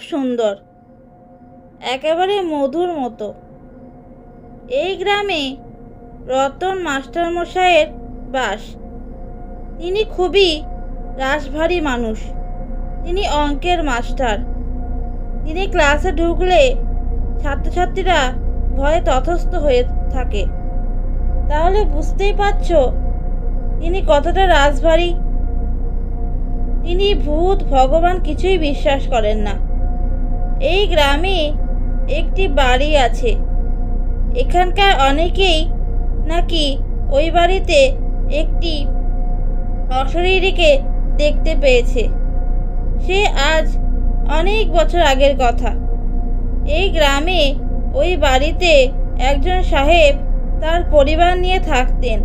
সুন্দর, একেবারে মধুর মতো। এই গ্রামে রতন মাস্টারমশাইয়ের বাস। তিনি খুবই রাশভারী মানুষ। তিনি অঙ্কের মাস্টার। তিনি ক্লাসে ঢুকলে ছাত্রছাত্রীরা ভয়ে ততস্থ হয়ে থাকে। তাহলে বুঝতেই পারছো তিনি কতটা রাশভারী। তিনি ভূত ভগবান কিছুই বিশ্বাস করেন না। এই গ্রামে একটি বাড়ি আছে। এখানকার অনেকেই নাকি ওই বাড়িতে একটি অশরীরীকে দেখতে পেয়েছে। সে আজ অনেক বছর আগের কথা। এই গ্রামে ওই বাড়িতে একজন সাহেব তার পরিবার নিয়ে থাকতেন।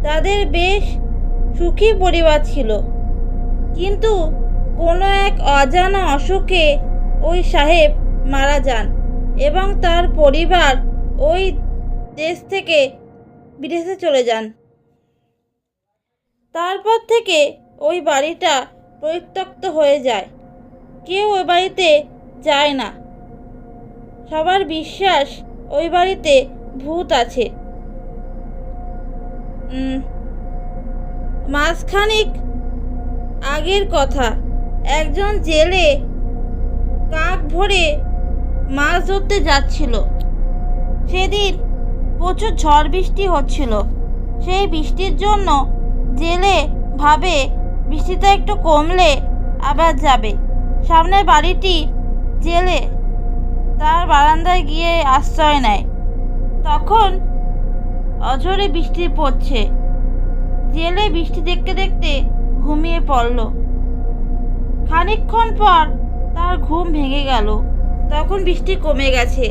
তাদের বেশ সুখী পরিবার ছিল। কিন্তু কোনো এক অজানা অসুখে ওই সাহেব মারা যান এবং তার পরিবার ওই দেশ থেকে বিদেশে চলে যান। তারপর থেকে ওই বাড়িটা পরিত্যক্ত হয়ে যায়। কেউ ওই বাড়িতে যায় না। সবার বিশ্বাস ওই বাড়িতে ভূত আছে। মাসখানেক আগের কথা, একজন জেলে কাক ভরে মাছ ধরতে যাচ্ছিল। সেদিন প্রচুর ঝড় বৃষ্টি হচ্ছিল। সেই বৃষ্টির জন্য জেলে ভাবে বৃষ্টিটা একটু কমলে আবার যাবে। সামনের বাড়িটি জেলে তার বারান্দায় গিয়ে আশ্রয় নেয়। তখন অঝোরে বৃষ্টি পড়ছে। জেলে বৃষ্টি দেখতে দেখতে ঘুমিয়ে পড়ল। খানিকক্ষণ পর তার ঘুম ভেঙে গেল। তখন বৃষ্টি কমে গেছে।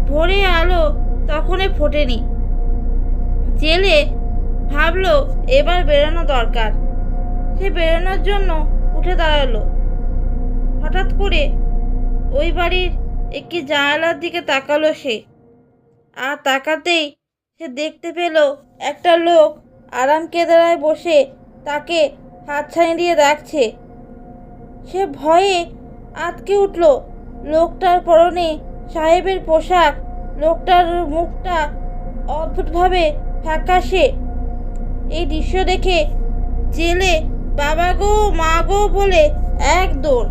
ভোরে আলো তখনই ফোটেনি। জেলে ভাবলো এবার বেরোনো দরকার। সে বেরোনোর জন্য উঠে দাঁড়ালো। হঠাৎ করে ওই বাড়ির একটি জানালার দিকে তাকালো সে। আর তাকাতেই সে দেখতে পেল একটা লোক আরাম কেদারায় বসে তাকে হাতছানি দিয়ে রাখছে। সে ভয়ে আঁতকে উঠল। লোকটার পরনে সাহেবের পোশাক। লোকটার মুখটা অদ্ভুতভাবে ফ্যাকাশে। এই দৃশ্য দেখে জেলে বাবা গো মা গো বলে এক দৌড়।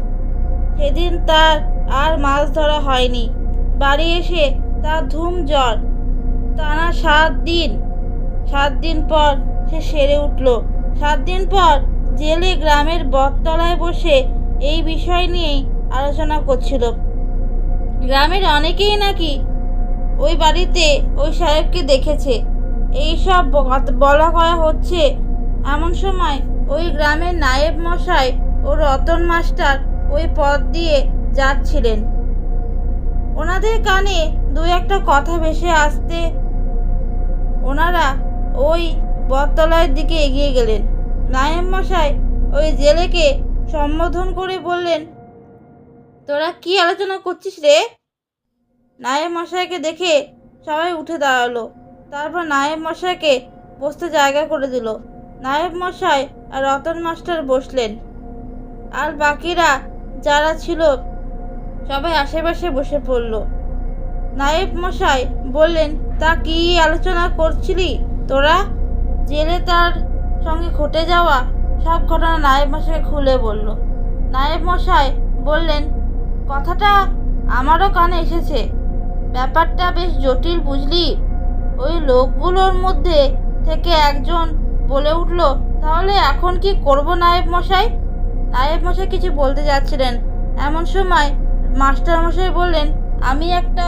সেদিন তার আর মাছ ধরা হয়নি। বাড়ি এসে তার ধুম জ্বর। টানা 7 দিন। 7 দিন পর সে সেরে উঠল। 7 দিন পর জেলে গ্রামের বটতলায় বসে এই বিষয় নিয়েই আলোচনা করছিল। গ্রামের অনেকেই নাকি ওই বাড়িতে ওই সাহেবকে দেখেছে। এইসব বলা করা হচ্ছে এমন সময় ওই গ্রামের নায়েব মশাই ও রতন মাস্টার ওই পথ দিয়ে যাচ্ছিলেন। ওনাদের কানে 2-1 কথা ভেসে আসতে ওনারা ওই বটতলার দিকে এগিয়ে গেলেন। নায়েব মশাই ওই জেলেকে সম্বোধন করে বললেন, তোরা কি আলোচনা করছিস রে? নায়েব মশাইকে দেখে সবাই উঠে দাঁড়ালো। তারপর নায়েব মশাইকে বসতে জায়গা করে দিল। নায়েব মশাই আর রতন মাস্টার বসলেন। আর বাকিরা যারা ছিল সবাই আশেপাশে বসে পড়ল। নায়েব মশাই বললেন, তা কি আলোচনা করছিলি তোরা? জেলে তার সঙ্গে ঘটে যাওয়া সব ঘটনা নায়েব মশাইকে খুলে বলল। নায়েব মশাই বললেন, কথাটা আমারও কানে এসেছে। ব্যাপারটা বেশ জটিল বুঝলি। ওই লোকগুলোর মধ্যে থেকে একজন বলে উঠল, তাহলে এখন কি করব নায়েব মশাই? নায়েব মশাই কিছু বলতে যাচ্ছিলেন। এমন সময় মাস্টার মশাই বললেন, আমি একটা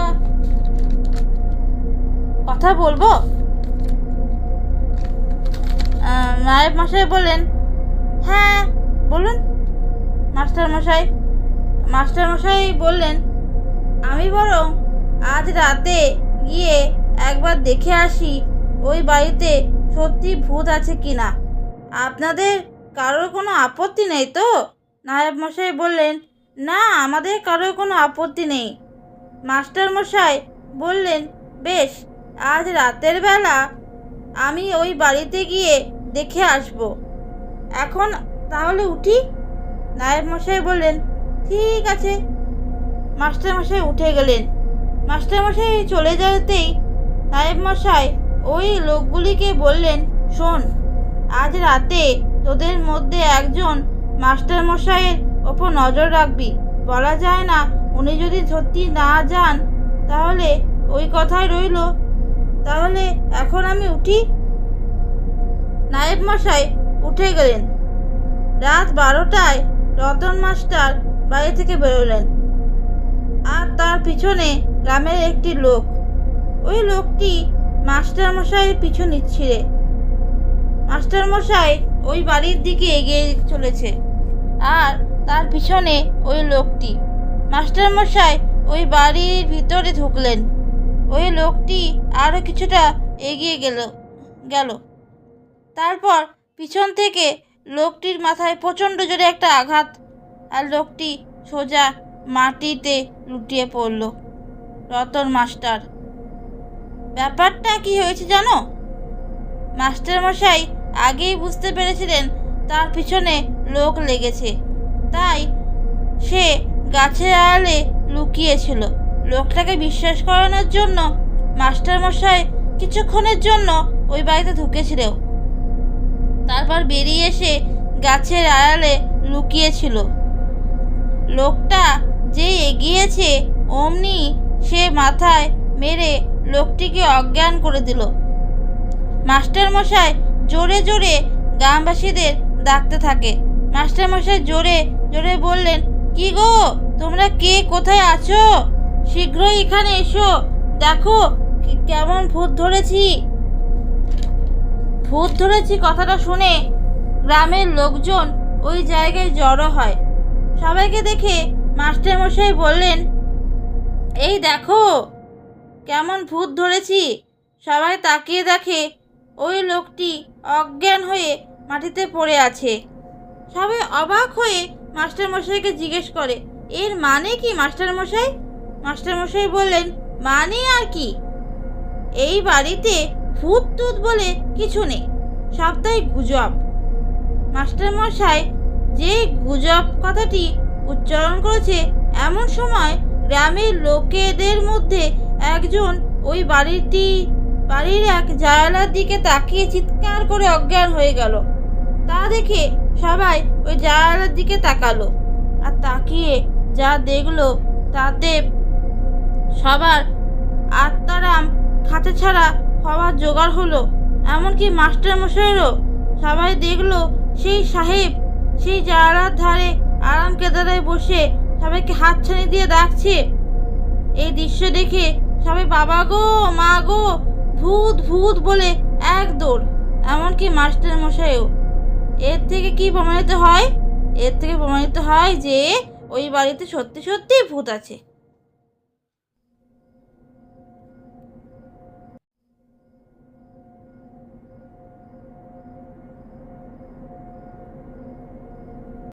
কথা বলবো। নায়েব মশাই বললেন, হ্যাঁ বলুন। মাস্টার মশাই বললেন, আমি বরং আজ রাতে গিয়ে একবার দেখে আসি ওই বাড়িতে সত্যি ভূত আছে কিনা। আপনাদের কারোর কোনো আপত্তি নেই তো? নায়েব মশাই বললেন, না আমাদের কারোর কোনো আপত্তি নেই। মাস্টার মশাই বললেন, বেশ, আজ রাতের বেলা আমি ওই বাড়িতে গিয়ে দেখে আসব। এখন তাহলে উঠি? নায়েব মশাই বললেন, ঠিক আছে, মাস্টারমশাই উঠে গেলেন। মাস্টারমশাই চলে যেতেই নায়েব মশাই ওই লোকগুলিকে বললেন, শোন, আজ রাতে তোদের মধ্যে একজন মাস্টারমশাইয়ের ওপর নজর রাখবি। বলা যায় না, উনি যদি সত্যি না যান তাহলে ওই কথাই রইল। তাহলে এখন আমি উঠি। নায়েব মশাই উঠে গেলেন। রাত 12টায় রতন মাস্টার বাড়ি থেকে বেরোলেন, আর তার পিছনে গ্রামের একটি লোক। ওই লোকটি মাস্টারমশাইয়ের পিছু নিচ্ছিলে। মাস্টারমশাই ওই বাড়ির দিকে এগিয়ে চলেছে, আর তার পিছনে ওই লোকটি। মাস্টারমশাই ওই বাড়ির ভিতরে ঢুকলেন। ওই লোকটি আরও কিছুটা এগিয়ে গেল। তারপর পিছন থেকে লোকটির মাথায় প্রচণ্ড জোরে একটা আঘাত, আর লোকটি সোজা মাটিতে লুটিয়ে পড়ল। রতন মাস্টার, ব্যাপারটা কি হয়েছে জানো? মাস্টারমশাই আগেই বুঝতে পেরেছিলেন তার পিছনে লোক লেগেছে, তাই সে গাছের আড়ালে লুকিয়েছিল। লোকটাকে বিশ্বাস করানোর জন্য মাস্টারমশাই কিছুক্ষণের জন্য ওই বাড়িতে ঢুকেছিল, তারপর বেরিয়ে এসে গাছের আড়ালে লুকিয়েছিল। লোকটা যে এগিয়েছে অমনি সে মাথায় মেরে লোকটিকে অজ্ঞান করে দিল। মাস্টারমশাই জোরে জোরে গ্রামবাসীদের ডাকতে থাকে। মাস্টারমশাই জোরে জোরে বললেন, কি গো, তোমরা কে কোথায় আছো? শীঘ্রই এখানে এসো, দেখো কেমন ভূত ধরেছি। ভূত ধরেছি কথাটা শুনে গ্রামের লোকজন ওই জায়গায় জড়ো হয়। সবাইকে দেখে মাস্টারমশাই বললেন, এই দেখো কেমন ভূত ধরেছি। সবাই তাকিয়ে দেখে ওই লোকটি অজ্ঞান হয়ে মাটিতে পড়ে আছে। সবাই অবাক হয়ে মাস্টারমশাইকে জিজ্ঞেস করে, এর মানে কি মাস্টারমশাই? মাস্টারমশাই বললেন, মানে আর কি, এই বাড়িতে ভূত টুত বলে কিছু নেই, সবটাই গুজব। মাস্টারমশাই যে গুজব কথাটি উচ্চারণ করেছে, এমন সময় গ্রামের লোকেদের মধ্যে একজন ওই বাড়ির এক জানালার দিকে তাকিয়ে চিৎকার করে অজ্ঞান হয়ে গেল। তা দেখে সবাই ওই জানালার দিকে তাকালো, আর তাকিয়ে যা দেখলো তাতে সবার আত্মারাম খাঁচা ছাড়া হওয়ার জোগাড় হলো। এমনকি মাস্টারমশাইয়েরও। সবাই দেখলো সেই সাহেব সেই জানালার ধারে আরাম কেদারায় বসে সবাইকে হাতছানি দিয়ে ডাকছে। এই দৃশ্য দেখে সবাই বাবা গো, মা গো, ভূত ভূত বলে এক দৌড়। এমনকি মাস্টারমশাইও। এর থেকে কি প্রমাণিত হয়? এর থেকে প্রমাণিত হয় যে ওই বাড়িতে সত্যি সত্যি ভূত আছে।